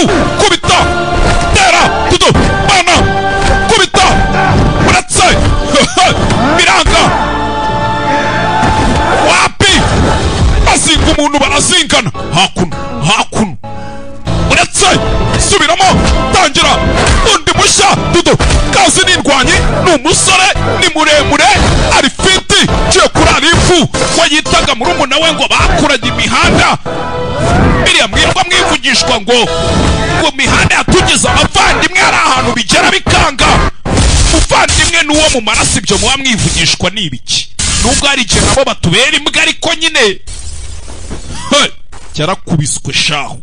kubita tera dudu bana kubita uratse biranga wapi bazinga umuntu barazingana hakuno uratse subiramo tangira undi mushya dudu kazi n'indwanyi n'umusore ni muremure ari fiti cyo kurara ifu wayitaga murumuna we ngo bakuranye imihanda biriya mwirwa mwivugishwa ngo mihanda yatugize abavandimwe hari ahantu bigera bikanga umuvandimwe n'uwo mu maraso ibyo muba mwivugishwa n'ibiki nubwo hari igihe nabo batubera imbwa ariko nyine cyarakubiswe shahu